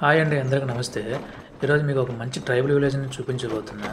Hi అండి, అందరికీ నమస్తే. ఈరోజు మీకు ఒక మంచి ట్రైబల్ విలేజ్ని చూపించబోతున్నా.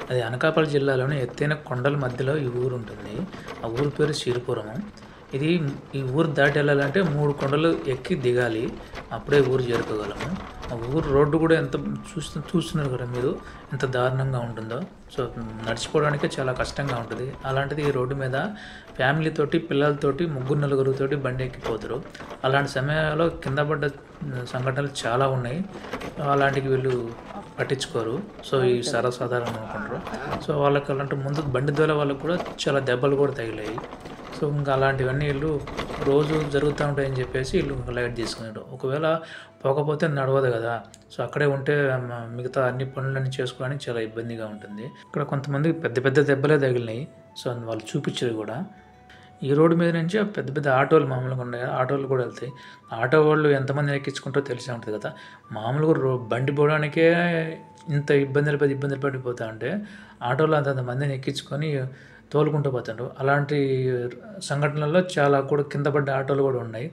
అది అనకాపల్లి జిల్లాలోని ఎత్తైన కొండల మధ్యలో ఈ ఊరు ఉంటుంది. ఆ ఊరు పేరు సిరిపురము. ఇది ఈ ఊరు దాటి వెళ్ళాలంటే 3 కొండలు ఎక్కి దిగాలి. అప్పుడే ఊరు చేరుకోగలము. ఆ ఊరు రోడ్డు కూడా ఎంత చూస్తున్నారు కదా మీరు, ఎంత దారుణంగా ఉంటుందో. సో నడిచిపోవడానికే చాలా కష్టంగా ఉంటుంది. అలాంటిది ఈ రోడ్డు మీద ఫ్యామిలీతోటి, పిల్లలతోటి, ముగ్గురు నలుగురితోటి బండి ఎక్కిపోతారు. అలాంటి సమయాల్లో కింద పడ్డ సంఘటనలు చాలా ఉన్నాయి. అలాంటివి వీళ్ళు పట్టించుకోరు. సో ఈ సర్వసాధారణం అనుకుంటారు. సో వాళ్ళకి అలాంటి ముందు బండి దోలే వాళ్ళకు కూడా చాలా దెబ్బలు కూడా తగిలాయి. సో ఇంకా అలాంటివన్నీ వీళ్ళు రోజు జరుగుతూ ఉంటాయని చెప్పేసి వీళ్ళు లైట్ తీసుకున్నారు. ఒకవేళ పోకపోతే నడవదు కదా. సో అక్కడే ఉంటే మిగతా అన్ని పనులన్నీ చేసుకోవడానికి చాలా ఇబ్బందిగా ఉంటుంది. ఇక్కడ కొంతమంది పెద్ద పెద్ద దెబ్బలే తగిలినాయి. సో వాళ్ళు చూపించారు కూడా. ఈ రోడ్డు మీద నుంచి పెద్ద పెద్ద ఆటోలు మామూలుగా ఉన్నాయి, ఆటోలు కూడా వెళ్తాయి. ఆటో వాళ్ళు ఎంతమంది ఎక్కించుకుంటారో తెలిసే ఉంటుంది కదా. మామూలుగా బండి పోవడానికే ఇంత ఇబ్బందులు పడిపోతా ఉంటే ఆటోలో అంత మందిని ఎక్కించుకొని తోలుకుంటూ పోతాడు. అలాంటి సంఘటనల్లో చాలా కూడా కింద పడ్డ ఆటోలు కూడా ఉన్నాయి.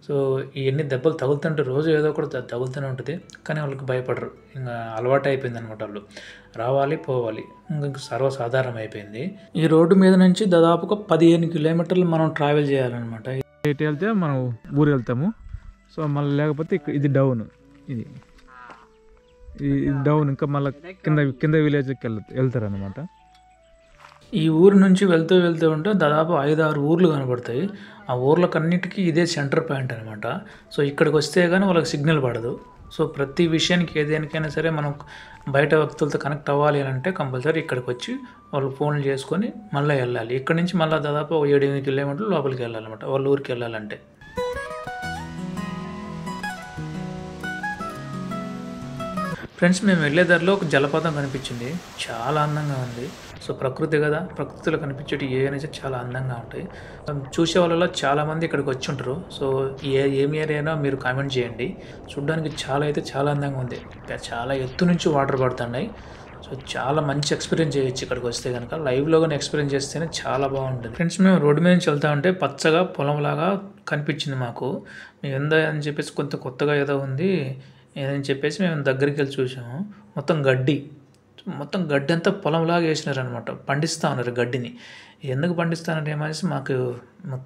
సో ఇవన్నీ దెబ్బలు తగులుతుంటే రోజు ఏదో ఒకటి తగులుతూనే ఉంటుంది. కానీ వాళ్ళకి భయపడరు. ఇంకా అలవాటు అయిపోయింది అనమాట. వాళ్ళు రావాలి పోవాలి ఇంకా సర్వసాధారణం అయిపోయింది. ఈ రోడ్డు మీద నుంచి దాదాపుగా 15 కిలోమీటర్లు మనం ట్రావెల్ చేయాలన్నమాట. ఎటు వెళ్తే మనం ఊరు వెళ్తాము. సో మళ్ళీ లేకపోతే ఇది డౌన్, ఇది డౌన్ ఇంకా మళ్ళీ కింద విలేజ్కి వెళ్తారనమాట. ఈ ఊరు నుంచి వెళ్తూ ఉంటే దాదాపు 5-6 ఊర్లు కనబడతాయి. ఆ ఊర్లకన్నిటికీ ఇదే సెంటర్ పాయింట్ అనమాట. సో ఇక్కడికి వస్తే కానీ వాళ్ళకి సిగ్నల్ పడదు. సో ప్రతి విషయానికి ఏదేనికైనా సరే మనం బయట వ్యక్తులతో కనెక్ట్ అవ్వాలి అని అంటే కంపల్సరీ ఇక్కడికి వచ్చి వాళ్ళు ఫోన్లు చేసుకొని మళ్ళీ వెళ్ళాలి. ఇక్కడ నుంచి మళ్ళీ దాదాపు 7-8 కిలోమీటర్లు లోపలికి వెళ్ళాలన్నమాట వాళ్ళ ఊరికి వెళ్ళాలంటే. ఫ్రెండ్స్, మేము వెళ్ళే దారిలో ఒక జలపాతం కనిపించింది. చాలా అందంగా ఉంది. సో ప్రకృతి కదా, ప్రకృతిలో కనిపించేటి ఏమైనా చాలా అందంగా ఉంటాయి. చూసే వాళ్ళలో చాలామంది ఇక్కడికి వచ్చి ఉంటారు. సో ఏమి ఏరియానో మీరు కామెంట్ చేయండి. చూడడానికి చాలా అందంగా ఉంది. చాలా ఎత్తు నుంచి వాటర్ పడుతున్నాయి. సో చాలా మంచి ఎక్స్పీరియన్స్ చేయొచ్చు ఇక్కడికి వస్తే కనుక. లైవ్లో కానీ ఎక్స్పీరియన్స్ చేస్తేనే చాలా బాగుంటుంది. ఫ్రెండ్స్, మేము రోడ్డు మీద నుంచి వెళ్తా ఉంటే పచ్చగా పొలంలాగా కనిపించింది మాకు. మేము ఎందా అని చెప్పేసి కొత్తగా ఏదో ఉంది అని చెప్పేసి మేము దగ్గరికి వెళ్ళి చూసాము. మొత్తం గడ్డి అంతా పొలంలాగా వేసినారనమాట. పండిస్తూ ఉన్నారు గడ్డిని. ఎందుకు పండిస్తానంటే ఏమనేసి మాకు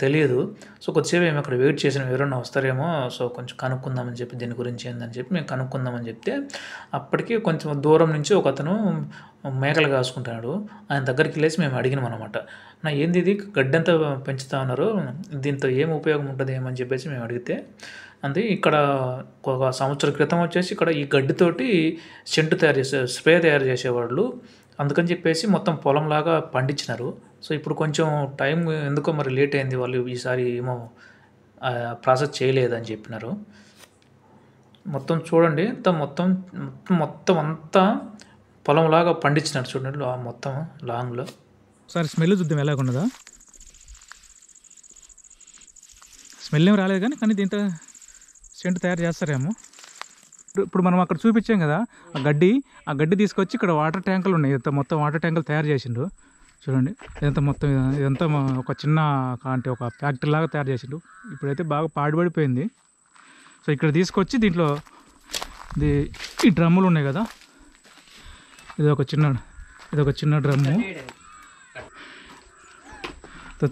తెలియదు. సో కొద్దిసేపు మేము అక్కడ వెయిట్ చేసినాం, ఎవరైనా వస్తారేమో, సో కొంచెం కనుక్కుందామని చెప్పి దీని గురించి ఏందని చెప్పి మేము కనుక్కుందామని చెప్తే అప్పటికి కొంచెం దూరం నుంచి ఒక అతను మేకలు కాసుకుంటున్నాడు. ఆయన దగ్గరికి వెళ్ళేసి మేము అడిగినాం అనమాట. ఏంది ఇది గడ్డి అంతా పెంచుతా ఉన్నారు, దీంతో ఏం ఉపయోగం ఉంటుంది ఏమని చెప్పేసి మేము అడిగితే అంతే. ఇక్కడ ఒక సంవత్సరం క్రితం వచ్చేసి ఇక్కడ ఈ గడ్డితోటి స్ప్రే తయారు చేసేవాళ్ళు. అందుకని చెప్పేసి మొత్తం పొలంలాగా పండించినారు. సో ఇప్పుడు కొంచెం టైం ఎందుకో మరి లేట్ అయింది, వాళ్ళు ఈసారి ఏమో ప్రాసెస్ చేయలేదని చెప్పినారు. మొత్తం చూడండి, మొత్తం అంతా పొలంలాగా పండించినారు చూడండి, మొత్తం లాంగ్లో. సరే స్మెల్ చూద్దాం ఎలాగున్నదా. స్మెల్ ఏం రాలేదు కానీ దీంతో సెంటు తయారు చేస్తారేమో. ఇప్పుడు మనం అక్కడ చూపించాం కదా ఆ గడ్డి తీసుకొచ్చి ఇక్కడ వాటర్ ట్యాంకులు ఉన్నాయి. మొత్తం వాటర్ ట్యాంకులు తయారు చేసిండు చూడండి. ఇదంతా ఒక చిన్న అంటే ఒక ఫ్యాక్టరీ లాగా తయారు చేసిండు. ఇప్పుడైతే బాగా పాడుపడిపోయింది. సో ఇక్కడ తీసుకొచ్చి దీంట్లో ఈ డ్రమ్ములు ఉన్నాయి కదా, ఇది ఒక చిన్న డ్రమ్ము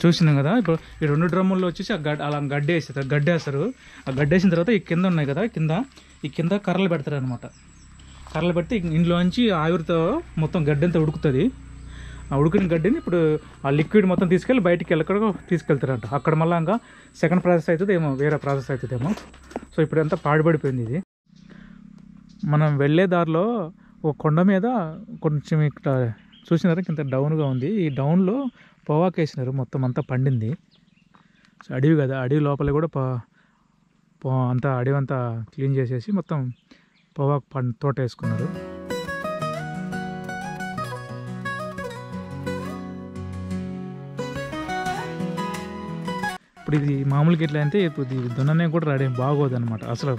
చూసినాం కదా. ఇప్పుడు ఈ 2 డ్రమ్ముల్లో వచ్చేసి అలా గడ్డేస్తారు. ఆ గడ్డేసిన తర్వాత ఈ కింద ఉన్నాయి కదా, కింద కర్రలు పెడతారు అనమాట. కర్రలు పెడితే ఇందులోంచి ఆవిరితో మొత్తం గడ్డి అంతా ఉడుకుతుంది. ఆ ఉడికిన గడ్డిని ఇప్పుడు ఆ లిక్విడ్ మొత్తం తీసుకెళ్ళి బయటికి తీసుకెళ్తారంట. అక్కడ మళ్ళీ ఇంకా సెకండ్ ప్రాసెస్ అవుతుందేమో, వేరే ప్రాసెస్ అవుతుందేమో. సో ఇప్పుడు అంతా పాడుపడిపోయింది ఇది. మనం వెళ్ళే దారిలో ఒక కొండ మీద కొంచెం ఇక్కడ చూసినారా ఇంత డౌన్గా ఉంది. ఈ డౌన్లో పొగాకు వేసినారు, మొత్తం అంతా పండింది. సో అడవి కదా, అడవి లోపల కూడా అంతా అడవి అంతా క్లీన్ చేసేసి మొత్తం పొగాకు తోట వేసుకున్నారు. ఇప్పుడు ఇది మామూలుగా ఎట్లా అంటే ఇప్పుడు ఇది దున్ననే కూడా రెడీ బాగోదు అనమాట. అసలు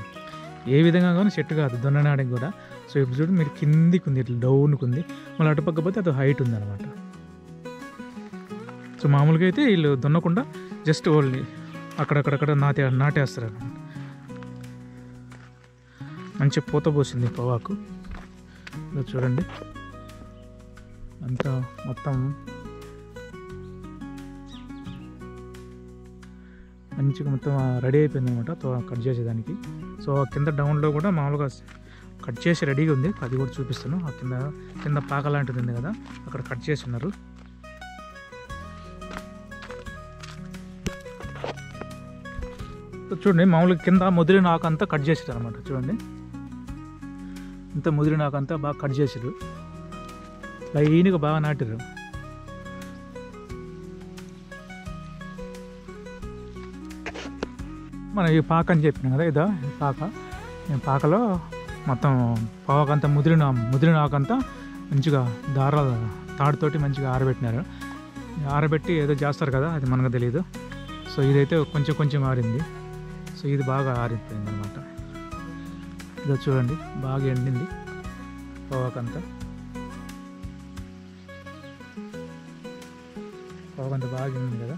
ఏ విధంగా కానీ సెట్ కాదు దున్ననాడికి కూడా. సో ఇప్పుడు చూడండి మీరు కిందికి ఉంది, ఇట్లా డౌన్కి ఉంది. మళ్ళీ అటుపక్క పోతే అది హైట్ ఉంది అనమాట. సో మామూలుగా అయితే వీళ్ళు దున్నకుండా జస్ట్ ఓన్లీ అక్కడక్కడ నాటేస్తారు అనమాట. మంచి పూత పోసింది పొగాకు. చూడండి అంతా మొత్తం మంచిగా మొత్తం రెడీ అయిపోయింది అనమాట కట్ చేసేదానికి. సో కింద డౌన్లో కూడా మామూలుగా కట్ చేసి రెడీగా ఉంది, అది కూడా చూపిస్తాను. ఆ కింద పాక లాంటిది ఉంది కదా, అక్కడ కట్ చేసి ఉన్నారు. చూడండి మామూలుగా కింద ముదిరిన ఆకంతా కట్ చేసారు అనమాట. చూడండి ఇంత ముదిరిన ఆకంతా బాగా కట్ చేసారు, లైన్గా బాగా నాటారు. మనం ఈ పాక అని చెప్పినాం కదా, ఇదా పాక. ఈ పాకలో మొత్తం పొగాకంతా ముదిరిన ఆకంతా మంచిగా తాడుతోటి మంచిగా ఆరబెట్టినారు. ఆరబెట్టి ఏదో చేస్తారు కదా, అది మనకు తెలియదు. సో ఇదైతే కొంచెం ఆరింది. సో ఇది బాగా ఆరిపోయింది అనమాట. ఇదో చూడండి బాగా ఎండింది పొగాకంతా. పొగాకంతా బాగా ఎండింది కదా.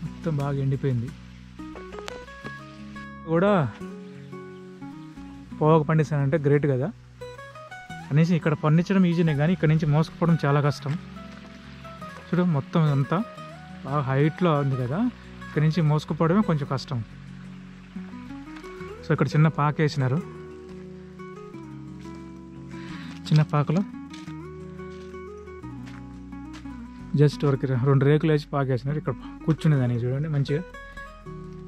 మొత్తం బాగా ఎండిపోయింది. కూడా పొగాకు పండిస్తానంటే గ్రేట్ కదా. కనీసం ఇక్కడ పండించడం ఈజీనే, కానీ ఇక్కడ నుంచి మోసుకుపోవడం చాలా కష్టం. చూడు మొత్తం అంతా బాగా హైట్లో ఉంది కదా, ఇక్కడ నుంచి మోసుకుపోవడమే కొంచెం కష్టం. సో ఇక్కడ చిన్న పాక వేసినారు, చిన్న పాకలో జస్ట్ వరకు 2 రేకులు వేసి పాక వేసినారు. ఇక్కడ కూర్చునేదానికి చూడండి, మంచిగా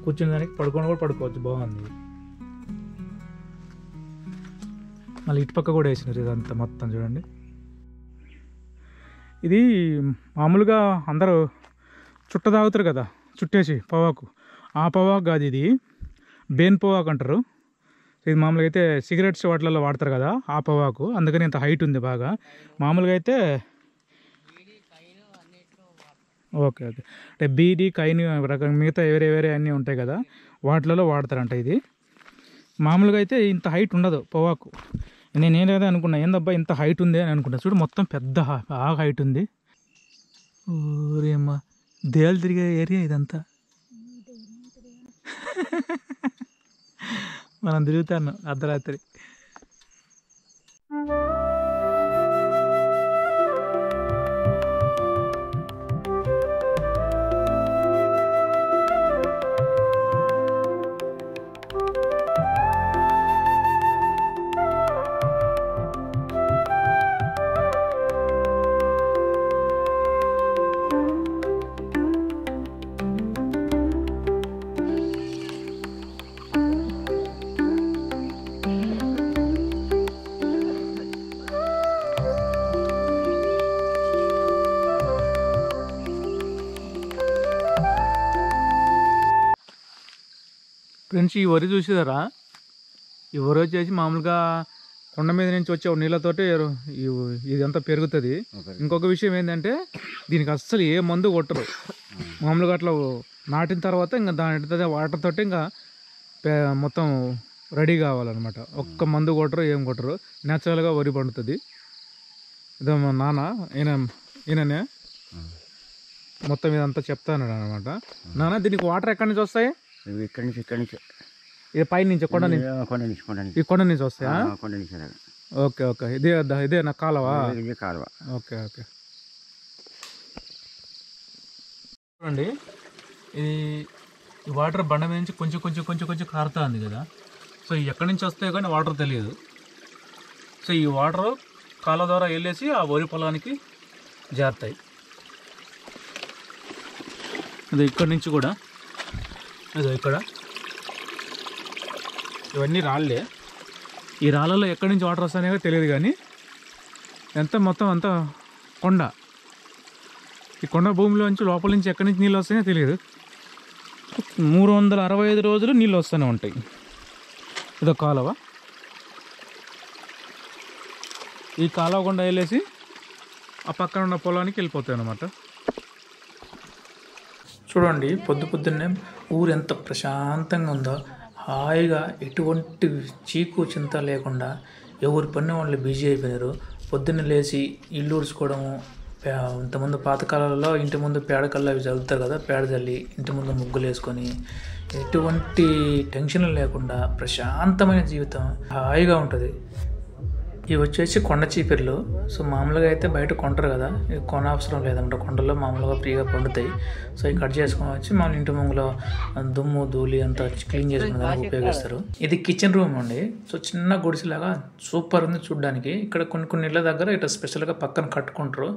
కూర్చునేదానికి పడుకొని కూడా పడుకోవచ్చు, బాగుంది. మళ్ళీ ఇటుపక్క కూడా వేసినారు ఇదంతా మొత్తం చూడండి. ఇది మామూలుగా అందరూ చుట్ట తాగుతారు కదా, చుట్టేసి పొగాకు. ఆ పొగాకు కాదు, ఇది బేన్ పొగాకు అంటారు. ఇది మామూలుగా అయితే సిగరెట్స్ వాటిలలో వాడతారు కదా, ఆ పొగాకు. అందుకని ఇంత హైట్ ఉంది బాగా. మామూలుగా అయితే ఓకే అంటే బీడీ, కైన్ రకం మిగతా వేరే అన్నీ ఉంటాయి కదా, వాటిలలో వాడతారంట. ఇది మామూలుగా అయితే ఇంత హైట్ ఉండదు పొగాకు. నేనేదో అనుకున్నా, ఏందబ్బా ఇంత హైట్ ఉంది అని అనుకుంటా. చూడు మొత్తం పెద్ద బాగా హైట్ ఉంది. ఊరేమ్మా దేలు తిరిగే ఏరియా ఇదంతా. మనం తిరుగుతాను అర్ధరాత్రి. ఫ్రెండ్స్ ఈ వరి చూసేదారా, ఈ వరి వచ్చేసి మామూలుగా కొండ మీద నుంచి వచ్చే నీళ్ళతోటి ఇదంతా పెరుగుతుంది. ఇంకొక విషయం ఏంటంటే దీనికి అస్సలు ఏ మందు కొట్టరు. మామూలుగా అట్లా నాటిన తర్వాత ఇంకా దాని వాటర్ తోటి ఇంకా మొత్తం రెడీ కావాలన్నమాట. ఒక్క మందు కొట్టరు, ఏం కొట్టరు, న్యాచురల్గా వరి పండుతుంది. ఇదో మా నాన్న ఈయననే మొత్తం ఇదంతా చెప్తాను అనమాట. నాన్న దీనికి వాటర్ ఎక్కడి నుంచి వస్తాయి? ఇక్కడి నుంచి ఇది పై నుంచి కొండ నుంచి ఈ కొండ నుంచి వస్తాయా? ఓకే ఇదే నా కాలువా? ఓకే చూడండి, ఇది ఈ వాటర్ బండ మీద నుంచి కొంచెం కారుతా ఉంది కదా. సో ఎక్కడి నుంచి వస్తాయో కానీ వాటర్ తెలియదు. సో ఈ వాటర్ కాలువ ద్వారా వెళ్ళేసి ఆ వరి పొలానికి చేరుతాయి. అది ఇక్కడి నుంచి కూడా అదో ఇక్కడ ఇవన్నీ రాళ్ళే. ఈ రాళ్ళలో ఎక్కడి నుంచి వాటర్ వస్తాయో తెలియదు, కానీ మొత్తం అంతా కొండ. ఈ కొండ భూమిలోంచి లోపల నుంచి ఎక్కడి నుంచి నీళ్ళు వస్తాయో తెలియదు. 365 రోజులు నీళ్ళు వస్తూనే ఉంటాయి. ఇదో కాలువ. ఈ కాలువ గుండా వెళ్ళేసి ఆ పక్కన ఉన్న పొలానికి వెళ్ళిపోతాయి అన్నమాట. చూడండి పొద్దున్నే ఊరు ఎంత ప్రశాంతంగా ఉందో, హాయిగా ఎటువంటి చీకు చింత లేకుండా ఎవరి పని వాళ్ళు బిజీ అయిపోయినారు. పొద్దున్న లేచి ఇల్లు ఊడ్చుకోవడము, ఇంతకుముందు పాతకాలంలో ఇంటి ముందు పేడ కళ్ళు అవి చల్లుతారు కదా, పేడ చల్లి ఇంటి ముందు ముగ్గులు వేసుకొని ఎటువంటి టెన్షన్లు లేకుండా ప్రశాంతమైన జీవితం హాయిగా ఉంటుంది. ఇవి వచ్చేసి కొండ చీపిర్లు. సో మామూలుగా అయితే బయట కొంటారు కదా, ఇవి కొన అవసరం లేదన్నమాట. కొండల్లో మామూలుగా ఫ్రీగా పండుతాయి. సో ఇవి కట్ చేసుకొని వచ్చి మన ఇంటి ముంగులో దుమ్ము ధూళి అంతా క్లీన్ చేసుకునే దానికి ఉపయోగిస్తారు. ఇది కిచెన్ రూమ్ అండి. సో చిన్న గుడిసెలాగా సూపర్ ఉంది చూడడానికి. ఇక్కడ కొన్ని ఇళ్ళ దగ్గర ఇట్లా స్పెషల్గా పక్కన కట్టుకుంటారు.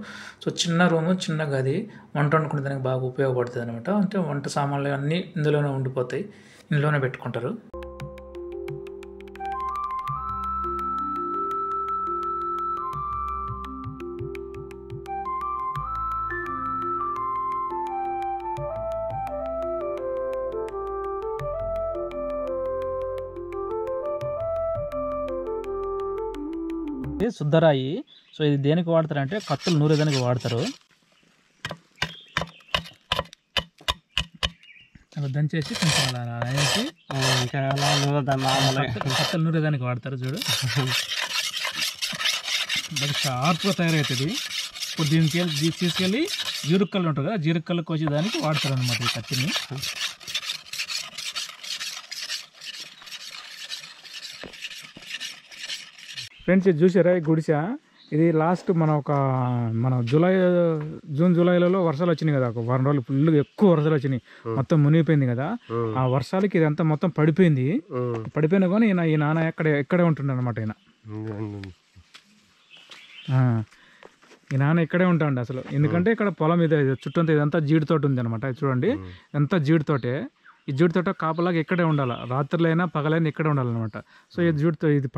సో చిన్న రూము, చిన్న గది, వంట వండుకునే దానికి బాగా ఉపయోగపడుతుంది అనమాట. అంటే వంట సామాన్లు అన్నీ ఇందులోనే ఉండిపోతాయి, ఇందులోనే పెట్టుకుంటారు. శుద్ధరాయి. సో ఇది దేనికి వాడతారు అంటే కత్తులు నూరేదానికి వాడతారు. అలా దంచేసి కొంచెం అలా వేసి కత్తులు నూరేదానికి వాడతారు. చూడు బాగా షార్ప్గా తయారవుతుంది. ఇప్పుడు దీనికి తీసుకెళ్ళి జీరుక్కలు ఉంటుంది కదా, జీరుక్కలు కోసేదానికి వాడతారు అనమాట ఈ కత్తిని. ఫ్రెండ్స్ ఇది చూసారా, ఈ గుడిసె ఇది లాస్ట్ మన జూన్ జూలైలలో వర్షాలు వచ్చినాయి కదా, ఒక వారం రోజులు ఫుల్ ఎక్కువ వర్షాలు వచ్చినాయి, మొత్తం మునిగిపోయింది కదా. ఆ వర్షాలకి ఇదంతా మొత్తం పడిపోయింది. పడిపోయినా కానీ ఈ నాన్న ఎక్కడే ఉంటుండే అనమాట. ఈ నాన్న ఇక్కడే ఉంటాండి అసలు. ఎందుకంటే ఇక్కడ పొలం ఇది చుట్టూ ఇదంతా జీడి తోట ఉంది అనమాట. చూడండి ఎంత జీడి తోటే. ఈ జీడి తోట కాపలాగా ఇక్కడే ఉండాలి, రాత్రులైనా పగలైనా ఇక్కడే ఉండాలన్నమాట. సో ఈ జీడితో ఇది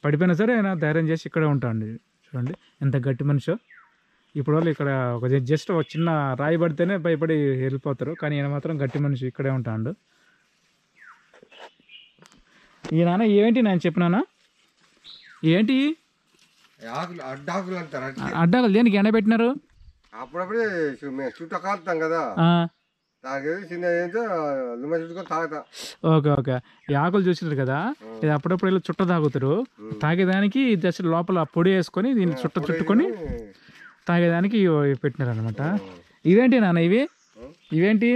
పడిపోయినా సరే ఆయన ధైర్యం చేసి ఇక్కడే ఉంటాండి. చూడండి ఎంత గట్టి మనిషో. ఇప్పుడు వాళ్ళు ఇక్కడ జస్ట్ ఒక చిన్న రాయి పడితేనే భయపడి వెళ్ళిపోతారు, కానీ ఈయన మాత్రం గట్టి మనిషి, ఇక్కడే ఉంటాడు. ఈ నాన్న ఏంటి నేను చెప్పినానా, ఏంటి అడ్డాకులు దేనికి ఎండబెట్టినారు? అప్పుడప్పుడే చుట్ట కాలుతాం కదా, ఓకే ఓకే. ఈ ఆకులు చూసినారు కదా, ఇది అప్పుడప్పుడు వెళ్ళి చుట్ట తాగుతారు. తాగేదానికి జస్ట్ లోపల పొడి వేసుకొని దీన్ని చుట్టుకొని తాగేదానికి పెట్టినారు అనమాట. ఇవేంటి నాన్న ఇవేంటి?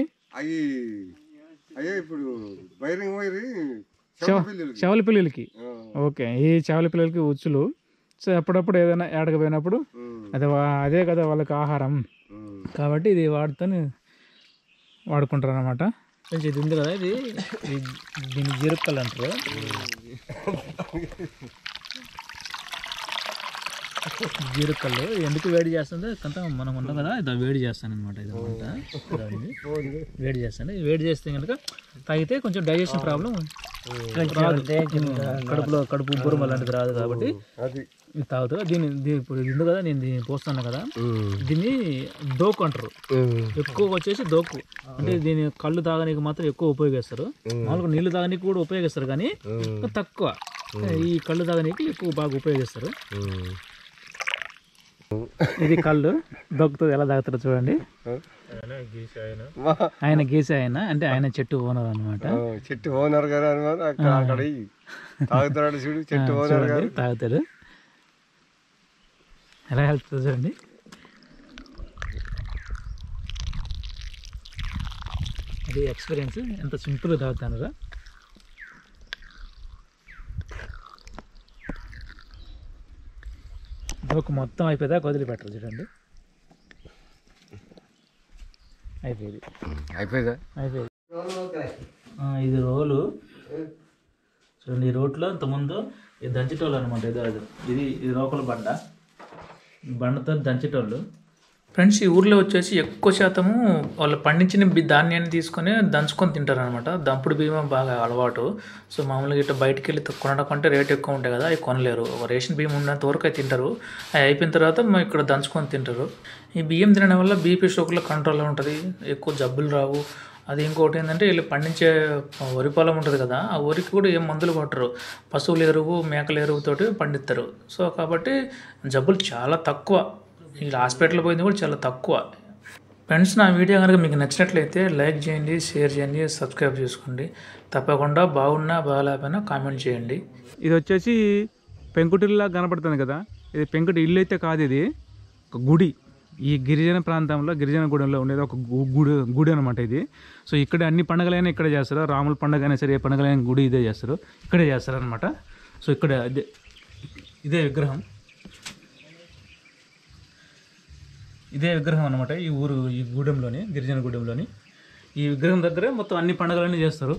చెవల పిల్లలకి. ఓకే, ఈ చెవల పిల్లలకి ఉచ్చులు. సో అప్పుడప్పుడు ఏదైనా ఏడకపోయినప్పుడు అదే కదా వాళ్ళకి ఆహారం, కాబట్టి ఇది వాడుకుంటారు అనమాట. ఇది ఉంది కదా, దీన్ని జీరుక్కలు అంటారు. జీరుక్కలు ఎందుకు వేడి చేస్తుంది కొంత మనం ఉంటాం కదా, ఇది వేడి చేస్తాను అనమాట. ఇదనమాట వేడి చేస్తాను. వేడి చేస్తే కనుక తాగితే కొంచెం డైజెషన్ ప్రాబ్లం కడుపు ఉబ్బరం అలాంటిది రాదు, కాబట్టి ఇది తాగుతారు. ఇప్పుడు ఉంది కదా, నేను దీన్ని పోస్తాను కదా, దీన్ని దోకు అంటారు. ఎక్కువ వచ్చేసి దోకు అంటే దీన్ని కళ్ళు తాగడానికి మాత్రం ఎక్కువ ఉపయోగిస్తారు. మామూలుగా నీళ్లు తాగడానికి కూడా ఉపయోగిస్తారు, కానీ తక్కువ. ఈ కళ్ళు తాగడానికి ఎక్కువ బాగా ఉపయోగిస్తారు. ఇది కళ్ళు దొక్కుతుంది, ఎలా తాగుతారో చూడండి. ఆయన గీసే అంటే ఆయన చెట్టు ఓనర్ అనమాట. చెట్టు ఓనర్ గారు తాగుతాడు. చూడు చెట్టు ఓనర్ గారు తాగుతాడు, ఎలా వెళ్తుంది చూడండి. అది ఎక్స్పీరియన్స్, ఎంత సింపుల్గా తాగుతాను. దోకు మొత్తం అయిపోయేదాకా వదిలిపెట్టరు చూడండి. అయిపోయింది. ఇది రోలు చూడండి. ఈ రోట్లో ఇంతకుముందు ఇది దంచేటోళ్ళు అనమాట. ఇది రోకల బండతో దంచేటోళ్ళు. ఫ్రెండ్స్ ఈ ఊర్లో వచ్చేసి ఎక్కువ శాతము వాళ్ళు పండించిన ధాన్యాన్ని తీసుకొని దంచుకొని తింటారు అనమాట. దంపుడు బియ్యం బాగా అలవాటు. సో మామూలుగా ఇట్లా బయటికి వెళ్ళి కొనడం కంటే రేట్ ఎక్కువ ఉంటాయి కదా, అవి కొనలేరు. రేషన్ బియ్యం ఉన్నంత వరకు అవి తింటారు. అవి అయిపోయిన తర్వాత ఇక్కడ దంచుకొని తింటారు. ఈ బియ్యం తినడం వల్ల బీపీ షుగర్లో కంట్రోల్లో ఉంటుంది, ఎక్కువ జబ్బులు రావు. అది ఇంకోటి ఏంటంటే వీళ్ళు పండించే వరి పొలం ఉంటుంది కదా, ఆ వరికి కూడా ఏం మందులు కొట్టరు, పశువుల ఎరువు మేకల ఎరువుతోటి పండిస్తారు. సో కాబట్టి జబ్బులు చాలా తక్కువ. వీళ్ళు హాస్పిటల్ పోయింది కూడా చాలా తక్కువ. ఫ్రెండ్స్ నా వీడియో కనుక మీకు నచ్చినట్లయితే లైక్ చేయండి, షేర్ చేయండి, సబ్స్క్రైబ్ చేసుకోండి. తప్పకుండా బాగున్నా బాగాలేకపోయినా కామెంట్ చేయండి. ఇది వచ్చేసి పెంకుటిల్లా కనపడుతుంది కదా, ఇది పెంకుటి ఇల్లు అయితే కాదు, ఇది ఒక గుడి. ఈ గిరిజన ప్రాంతంలో గిరిజన గూడెంలో ఉండేది ఒక గుడి అనమాట ఇది. సో ఇక్కడ అన్ని పండుగలైనా ఇక్కడే చేస్తారు. రాముల పండుగ అయినా సరే, ఏ పండుగలైనా గుడి ఇదే చేస్తారు, ఇక్కడే చేస్తారనమాట. సో ఇక్కడ ఇదే విగ్రహం, అనమాట ఈ గూడెంలోని, గిరిజన గూడెంలోని. ఈ విగ్రహం దగ్గరే మొత్తం అన్ని పండుగలన్నీ చేస్తారు.